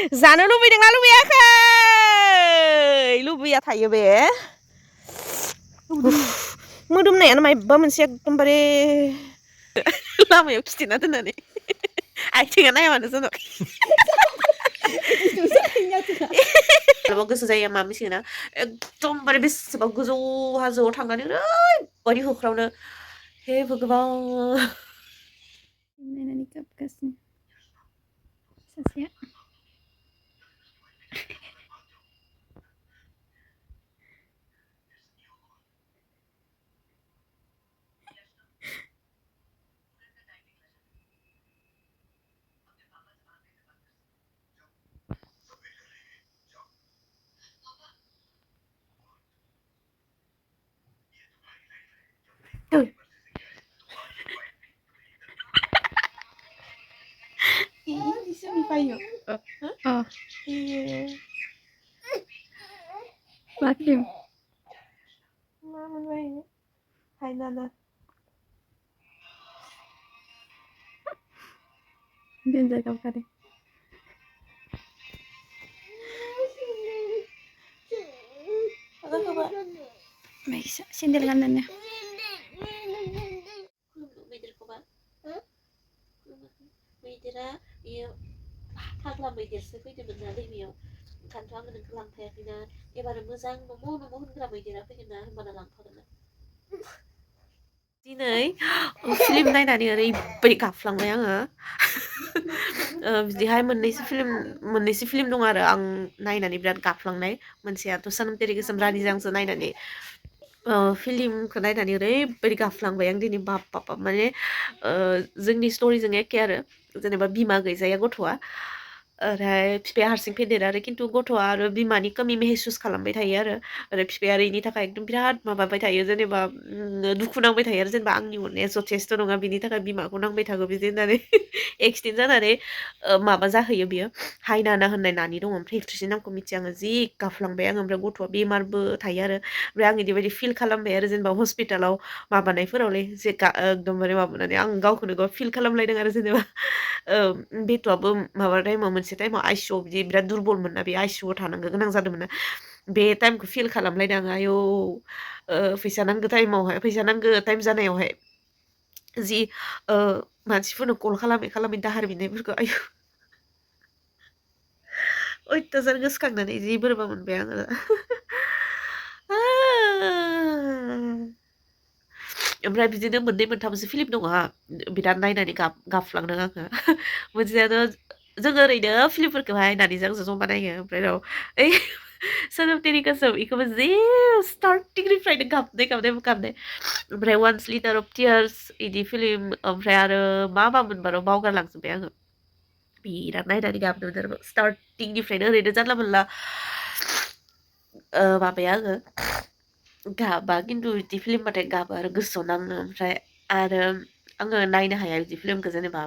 जानो लुबैदोंना लुबैयाखै लुबैया थायो बे मोदोमनायानो मायबा मोनसे एकदमबारे लामायाव खिथेना दोननानै आथिङा नाया मानो जोंनाव गोसो जायो मा मिथिगोना एकदमबारे बेसेबा गोजौ हाजोआव थांनानै ओरैबायदि होख्रावनो हे भगबान नायनानै गाबगासिनो सासेया Bisa dipayu. Oh. Iya. Makin. Mama bayi. Hai Nana. Dia jaga kali. Ada apa? Bisa sendal kanannya. मैदेरा बेयो फाग्ला मैदेरसो फैदोंमोन ना दैमायाव ओंखायनोथ' आङो नोंखौ लांफायाखैना एबार मोजां नमो नमो होनग्रा मैदेरा फैगोन ना होमबाना लांफागोन ना दिनै फिल्म नायनानै ओरैबायदि गाबफ्लांबाय आङो बिदिहाय मोननैसो फिल्म दं आरो आं नायनानै बिराद गाबफ्लांनाय मोनसेयाथ' सनम तेरी कसम रानिजों आंसो नायनानै फिल्मखौ नायनानै ओरैबायदि गाबफ्लांबाय आं दिनै बाब बाब बाब माने जोंनि स्ट'रिजों एखे आरो जेनेबा बिमा गैजाया गथ'आ ओमफ्राय बिफाया हारसिं फेदेरो आरो खिन्थु गथ'आ आरो बिमानि कमि मेहसुस खालामबाय थायो आरो बिफाया इनि थाखाय एकदम बिराद माबाबाय थायो जेनेबा दुखु नांबाय थायो आरो जेनेबा आंनि अननाया जथेस्थ' नङा बिनि थाखाय बिमाखौ नांबाय थागौ बिदि होननानै एक्सिडेन्ट जानानै माबा जाहैयो बियो हायनाना होननाय नानि दङ ओमफ्राय एक्ट्रिसनि नामखौ मिथिया आङो जि गाबफ्लांबाय आङो ओमफ्राय गथ'आ बेमारबो थायो आरो ओमफ्राय आं इदिबायदि फिल खालामबाय आरो जेनेबा हस्पिटालाव माबानायफोरावलै जे एकदमबारे माबानानै आं गावखौनो गाव फिल खालामलायदों आरो जेनेबा बेथ'आबो माबा टाइमाव मोनसे टाइमाव आइसिइउआव बिदि बिराद दुरबलमोन ना बे आइसिइउआव थानांगौ गोनां जादोंमोन ना बे टाइमखौ फिल खालामलायदों आं आयौ फैसा नांगौ टाइमावहाय फैसा नांगौ टाइम जानायावहाय जि मानसिफोरनो कल खालामै खालामै दाहार बिनायफोरखौ आयु अयथासार गोसोखांनानै जि बोरैबा मोनबाय आङो ओमफ्राय बिदिनो मोननै मोनथामसो फिल्म दङ हा बिराद नायनानै गाबफ्लांदों आङो मोनसेयाथ' जों ओरैनो फिल्मफोरखौहाय नानिजों आंजों जमा नायो ओमफ्य र' ओइ सनम तेरी कसम इखौबो जि स्टार्टिंनिफ्रायनो गाबनाय ओमफ्राय वान्स लिटार अफ टियार्स इदि फिल्म ओमफ्राय आरो मा मोनबा र' बावगारलांजोब्बाय आङो बिराद नायनानै गाबदोंमोन आरो स्टार्टिंनिफ्रायनो ओरैनो जानला मोनला माबाया आङो गाबा खिन्थु बिदि फिल्मबाथाय गाबो आरो गोसोआव नाङो ओमफ्राय आरो आङो नायनो हाया बिदि फिल्मखौ जेनेबा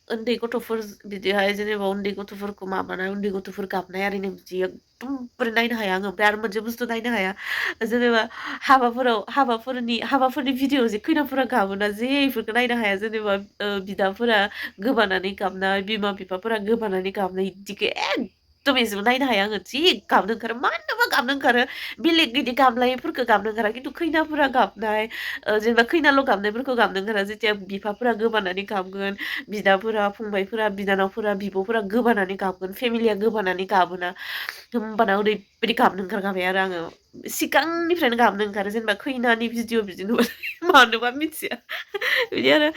उन्दै गथ'फोर बिदिहाय जेनेबा उन्दै गथ'फोरखौ माबानाय उन्दै गथ'फोर गाबनाय आरिनो बिदि एकदमबारे नायनो हाया आङो ओमफ्राय आरो मोनसे बुस्थु नायनो हाया जेनेबा हाबाफोरनि भिडिअ जे खैनाफोरा गाबोना जे इफोरखौ नायनो हाया जेनेबा बिदाफोरा गोबानानै गाबनाय बिमा बिफाफोरा गोबानानै गाबनाय इदिखौ एकदम एसेबो नायनो हाया आङो जि गाबनो ओंखारो मानोबा गाबनो ओंखारो बेलेग बिदि गाबनायफोरखौ गाबनो ओंखारा खिन्थु खैनाफोरा गाबनाय जेनेबा खैनाल' गाबनायफोरखौ गाबनो ओंखारा जेथिया बिफाफोरा गोबानानै गाबगोन बिदाफोरा फंबायफोरा बिनानावफोरा बिब'फोरा गोबानानै गाबगोन फेमिलिया गोबानानै गाबोना होमबाना ओरैबायदि गाबनो ओंखारखाबाय आरो आङो सिगांनिफ्रायनो गाबनो ओंखारो जेनेबा खैनानि भिडिअ बिदि नुबाय मानोबा मिथिया बिदि आरो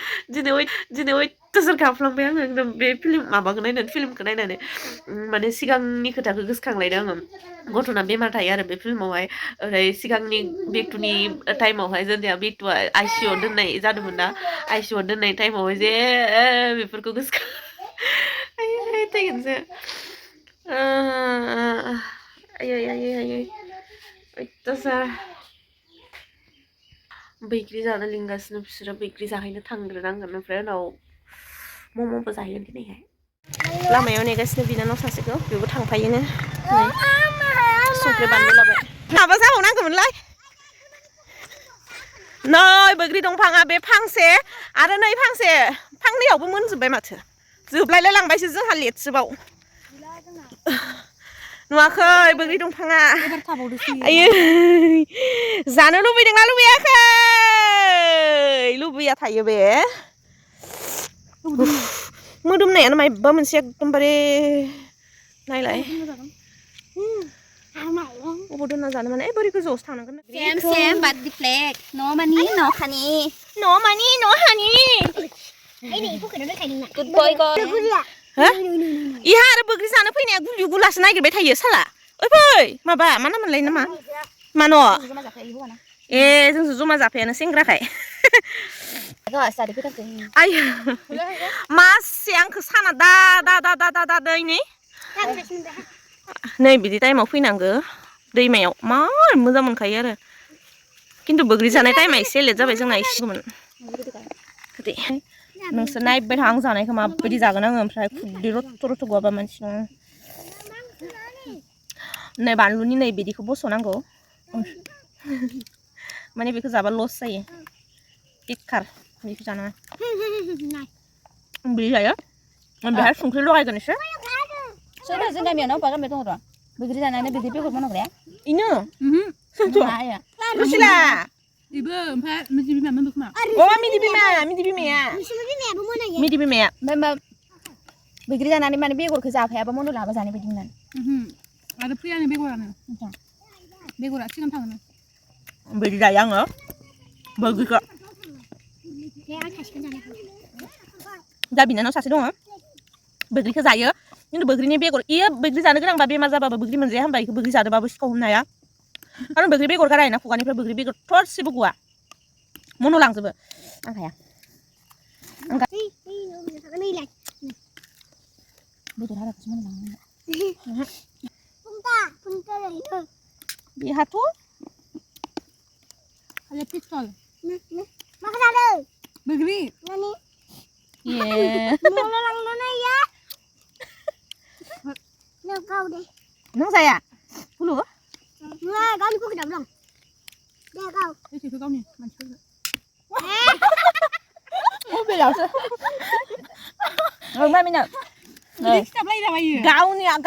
दिनै अयथासार गाबफ्लांबाय आङो एकदम बे फिल्मखौ नायनानै माने सिगांनि खोथाखौ गोसोखांलायदों आङो गथ'ना बेमार थायो आरो बे फिल्मावहाय ओमफ्राय सिगांनि बेटुनि टाइमावहाय जोंनिया बेटुआ आइसिइउआव दोननाय जादोंमोन ना आइसिइउआव दोननाय टाइमावहाय जे बेफोरखौ थैगोनसो आयै अयथासार बैग्रि जानो लिंगासिनो बिसोरो बैग्रि जाहैनो थांग्रोनांगोन ओमफ्राय उनाव मम'बो जाहैगोन दिनैहाय लामायाव नेगासिनो बिनानाव सासेखौ बेबो थांफायोनो संख्रि बानलु लाबाय माबा जाबावनांगौमोनलाय नै बैग्रि दंफाङा बे फांसे आरो नै फांसे फांनैयावबो मोनजोब्बाय माथो जोबलायलाय लांबायसो जोंहा लेटसोबाव नुवाखै बैग्रि दंफाङा एबार थाबावदोसो आयै जानो लुबैदोंना लुबैयाखै लुबैया थायो बे मोदोमनायानो मायबा मोनसे एकदमबारे नायलाय अबाव दोनना जानो माने बोरै गोजौआवसो थांनांगोन सेम बात दिफ्लेक न' मानि न' खानि न' हानि गुड बय गड हो इहा आरो बैग्रि जानो फैनाया गुलि गुलासो नागिरबाय थायो साला ओइ फै माबा मा नाममोनलाय नामा मा न' ए जोंसो जमा जाफायानो सेंग्राखाय आयो मासे आंखो साना दा दा दा दा दा दा दै नै बिदि टाइमाव फैनांगो दैमायाव मार मोजां मोनखायो आरो खिन्थु बैग्रि जानाय टाइमा एसे लेट जाबाय जोंना एसेमोन नोंसोर नायबाय था आं जानायखौ माबायदि जागोन आङो ओमफ्राय खुदै रथ' रथ' गवाबा मानसि नङा नै बानलुनि नै बिदिखौ बस'नांगौ माने बेखौ जाबा लस जायो बेखार बेखौ जानाङा बिदि जायो बेहाय संख्रि लगायगोन एसे सोर जों गामियावनो अबा गामियाव दङ र' बैग्रि जानानै बैग्रि बेगर बनायग्राया इनो सोरथ' रुसिला इबो ओमफ्राय मिदि बिमाया मोनबो खोमा मिदि बिमाया मिदि बिमाया ओमफ्राय मा बैग्रि जानानै माने बेगरखौ जाफायाबा मन' लाबा जानाय बायदि मोननानै आरो फैयानो बेगरा सिगां थाङो बिदि जायो आङो बैग्रिखौ दा बिनानाव सासे दङ बैग्रिखौ जायो खिन्थु बैग्रिनि बेगर इयो बैग्रि जानो गोनांबा बेमार जाबाबो बैग्रि मोनजाया होनबा इखौ बैग्रि जादोंबाबो सिखाव हमनो हाया आरो बैग्रि बेगर गारायोना खुगानिफ्राय बैग्रि बेगर थरसेबो गवा मन' लांजोबो आं हाया बेदर हाराखौसो मन' लाङो बेहाथ' खालि पिस्तल मा खालामदों बैग्रि ए नों जाया फुलु गावनि पकेटाव दं दे गाव बेसेथो गावनि मानसिफोरखौ मबाइलावसो मामिना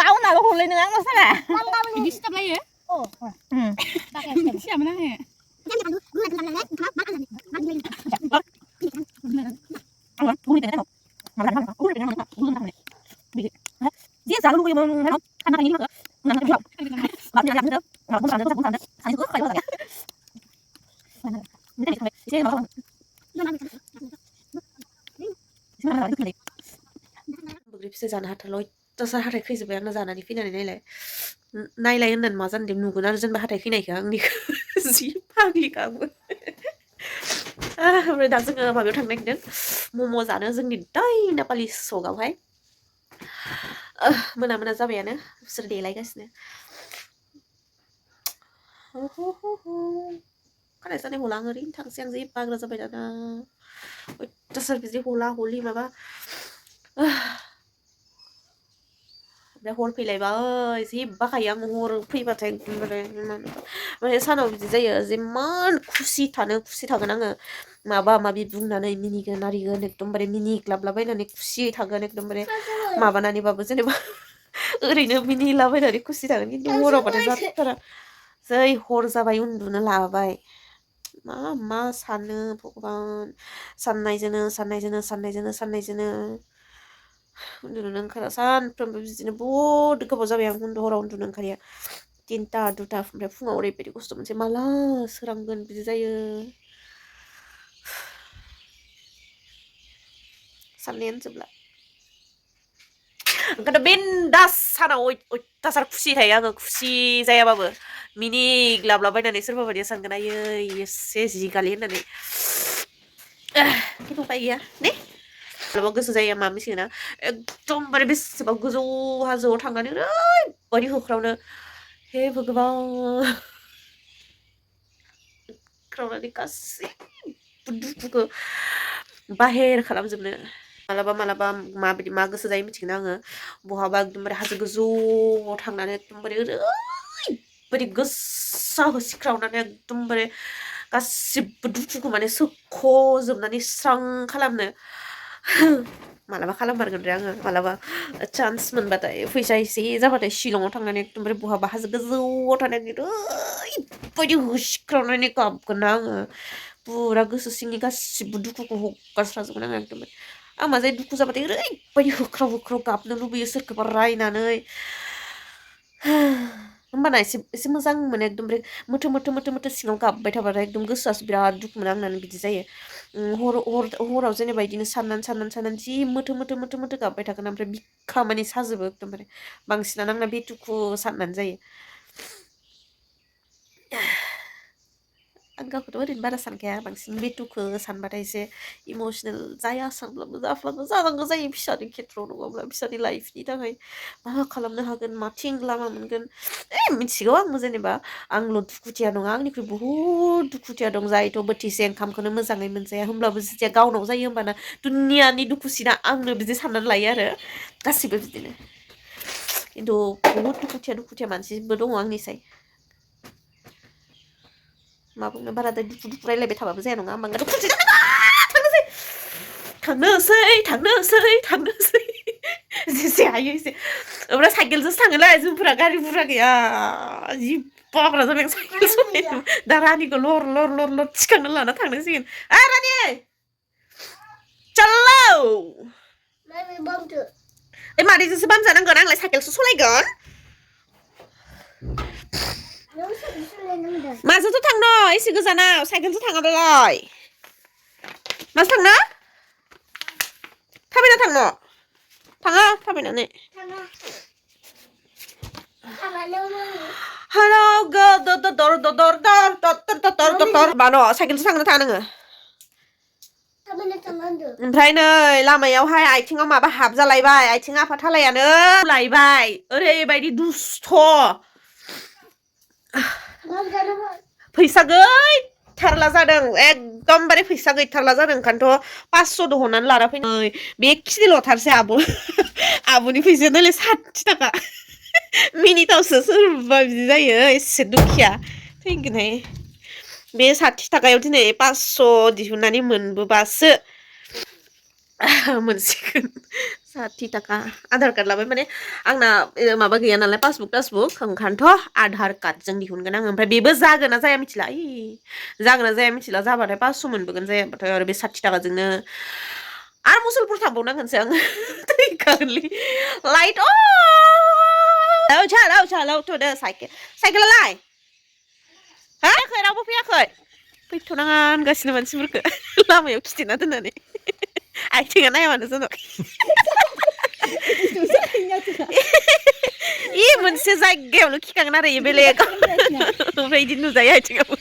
गावनाल' हरलाय नों आंनाव साला बिदि सिथाबलायो मिथियामोन आङो dia selalu punya anak ini juga anak juga nggak ada gitu nggak mau sampai saya juga kayak gitu ya saya mau बैग्रि फिथाइ जानो हाथारल' अयथासार हाथाय खैजोब्बाय आंना जानानै फैनानै नायलाय होननानै मा जानो दे नुगोन आरो जेनेबा हाथाय खैनायखौ आंनिखौ जि फाग्लिखा आंबो ओमफ्राय दा जोङो माबायाव थांनो नागिरदों मम' जानो जोंनि दाइनापालि सकआवहाय मोना मोना जाबायानो बिसोर देलायगासिनो खानाय जानाय हला आं ओरैनो थांसै आं जि बाग्रा जाबाय दाना अयथासार बिदि हला हलि माबा ओमफ्राय हर फैलायबाय जि बाखायो आं हर फैबाथाय एकदमबारे माने सानाव बिदि जायो जिमान खुसि थागोन आङो माबा माबि बुंनानै मिनिगोन आरिगोन एकदमबारे मिनिग्लाबलाबायनानै खुसि थागोन एकदमबारे माबानानैबाबो जेनेबा ओरैनो मिनिलाबायनानै खुसि थागोन खिन्थु हरावबाथाय जाथारा जै हर जाबाय उन्दुनो लाबाय मा सानो भगबान साननायजोंनो उन्दुनो ओंखारा सानफ्रोमबो बिदिनो बहुद गोबाव जाबाय आं हराव उन्दुनो ओंखारिया 3टा 2टा ओमफ्राय फुङाव ओरैबायदि खस्थ' मोनसे माला सोरांगोन बिदि जायो साननायानो जोबला ओंखायनोथ' बिन्दास सानाव अयथासार खुसि थायो आङो खुसि जायाबाबो मिनिग्लाबलाबायनानै सोरबा बायदिया सानगोन आयै एसे जिगालि होननानै खिन्थु उपाय गैया ने माब्लाबा गोसो जायो मा मिथिगोना एकदमबारे बेसेबा गोजौ हाजोआव थांनानै ओरैबायदि होख्रावनो हे भगबान होख्रावनानै गासैबो दुखुखौ बाहेर खालामजोबनो मालाबा माबायदि मा गोसो जायो मिथिगोन आङो बहाबा एकदमबारे हाजो गोजौआव थांनानै एकदमबारे ओरैबायदि गोसा होसिख्रावनानै एकदमबारे गासिबो दुखुखौ माने सोख'जोबनानै स्रां खालामनो मालाबा खालाममारगोन रे आङो मालाबा चान्स मोनबाथाय फैसा एसे जाबाथाय शिलंआव थांनानै एकदमबारे बहाबा हाजो गोजौआव थानानै ओरैबायदि होसिख्रावनानै गाबगोन ना आङो पुरा गोसो सिंनि गासिबो दुखुखौ हगारस्राजोबगोन आङो एकदमबारे आं मा जायो दुखु जाबाथाय ओरैबायदि होख्राव होख्राव गाबनो लुबैयो सोरखौबा रायनानै होमबाना एसे एसे मोजां मोनो एकदमबारे मोथो मोथो मोथो मोथो सिङाव गाबबाय थाबाथाय एकदम गोसोआसो बिराद दुखु मोनो आंनानै बिदि जायो हराव जेनेबा बिदिनो साननानै जि मोथो मोथो मोथो मोथो गाबबाय थागोन ओमफ्राय बिखा मानि साजोबो एकदमबारे बांसिनानो आंना बे दुखु साननानै जायो आं गावखौथ' ओरैनो बारा सानखाया बांसिन बे दुखु सानबाथाय एसे इमसनेल जाया सानब्लाबो जाफ्लाङो जानांगौ जायो फिसानि खेथ्रआव नङाब्ला फिसानि लाइफनि थाखाय मा खालामनो हागोन माथिं लामा मोनगोन मिथिगौ आंबो जेनेबा आंल' दुखुथिया नङा आंनिख्रुइ बुहुत दुखुथिया दं जायथ' बोथिसे ओंखामखौनो मोजाङै मोनजाया होमब्लाबो जेथिया गावनाव जायो होमबाना दुनियानि दुखुसिना आंनो बिदि साननानै लायो आरो गासिबो बिदिनो खिन्थु बुहुत दुखुथिया मानसिबो दङ आंनिसाय मा बुंनो बाराद्राय दुखु रायलायबाय थाबाबो जाया नङा होमबा थांनोसै जेसे हायो एसे ओमफ्राय साइकेलजोंसो थाङोलै जोंफोरा गारि बुरजा गैया जि बाग्रा जाबाय साइकेल सालायनो दा रानिखौ लर लर लर लर थिखांना लाना थांनांसिगोन रानि चल्लौ मादैजोंसो बाम जानांगोन आंलाय साइकेलसो सालायगोन माजोंथ' थांनो एसे गोजानाव साइकेलसो थाङाबालाय माजों थांनो थाबायना थांनो थाङा थाबायनानै मानो साइकेलसो थांनो थाङा नोङो ओमफ्राय नै लामायावहाय आथिङाव माबा हाबजालायबाय आथिं आफाथालायानो लायबाय ओरैबायदि दुस्थ' फैसा गैथारला जादों एकदमबारे फैसा गैथारला जादों ओंखायनोथ' 500 दहननानै लाना फैनाय बेखिनि लथारसै आब'नि फैसाया दालाय 60 थाखा मिनिटावसो सोरबा बिदि जायो एसे दुखिया थैगोनहाय बे 60 थाखायाव दिनै 500 दिहुननानै मोनबोबासो मोनसिगोन 60 थाखा आधार कार्ड लाबाय माने आंना माबा गैया नालाय पासबुक ओंखायनोथ' आधार कार्डजों दिहुनगोन आङो ओमफ्राय बेबो जागोन ना जाया मिथिला जागोन ना जाया मिथिला जाबाथाय 500 मोनबोगोन जायाबाथाय आरो बे 60 थाखाजोंनो आरो मुसलपुर थांबावनांगोनसो आं थैखागोनलै लाइट चालाव थ'दो साइकेलालाय हा रावबो फैयाखै फैथ'नाङा होनगासिनो मानसिफोरखौ लामायाव खिथेना दोननानै आथिङा नाया मानो जोंनाव मोनसे जायगायावनो खिखागोन आरो बेलेग ओमफ्राय बिदि नुजायो आथिङावबो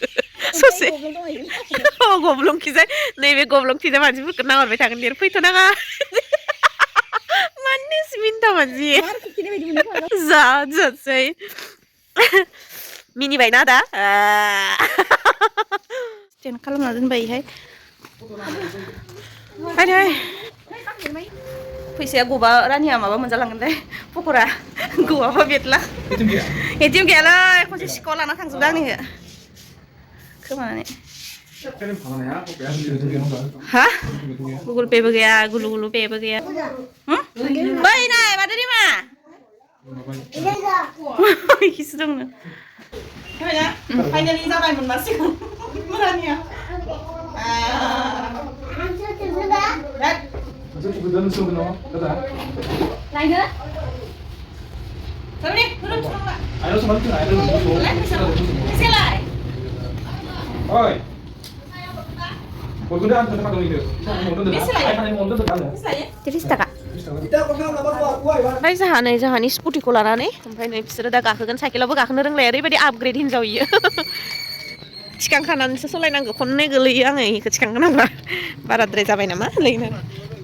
ससे गब्लंखिजाय नैबे गब्लंखिजाय मानसिफोरखौ नाहरबाय थागोन देर फैथ'नाङा माने मिन्था मानसि जासै मिनिबायना दा स्टेन्ड खालामना दोनबायहाय फैसाया गबा रानिया माबा मोनजालांगोन दे पकरा गवाबा बेतला एटिएम गैयालै खनसे सिखाव लाना थांजोबदों आंनिखौ खोमानानै हा गुगल पेबो गैया गुलु पेबो गैया बै नाय मादै रिमा इखिसो दंनो फाइनालि जाबाय मोनमारसिगोन रानिया लायनो Sorry, turun semua. Ayo semakin, ayo. Selesai. Oi. Boleh antar tempat itu. Jadi kak. Oमफ्राय जोंहानि स्कुटिखौ लानानै ओमफ्राय नै बिसोरो दा गाखोगोन साइकेलावबो गाखोनो रोंलाय ओरैबायदि आपग्रेड हिनजाव इयो थिखांखानानैसो सलायनांगौ खननै गोलैयो आङो इखौ थिखांगोनांबा बाराद्राय जाबाय नामा लोंनो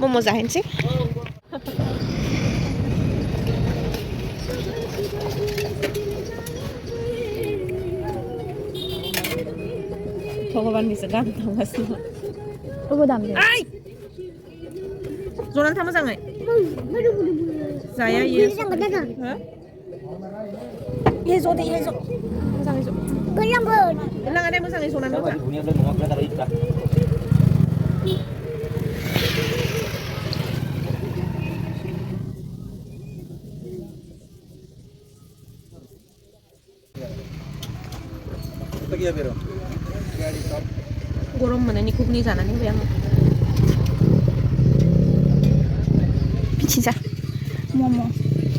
मम' जाहैनोसै भगबाननिसो गान थांगासिनो बबे दामदों जनानै था मोजाङै जाया इयो हे ज' दे हे ज' मोजाङै ज' नाङा दे मोजाङै जनानै था गया बेरो गरम मोननायनि घुगनि जानानै होबाय आङो बिथिजा मम'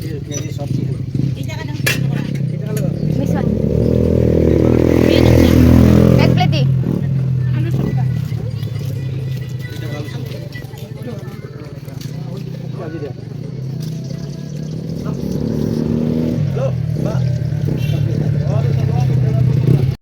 ये सब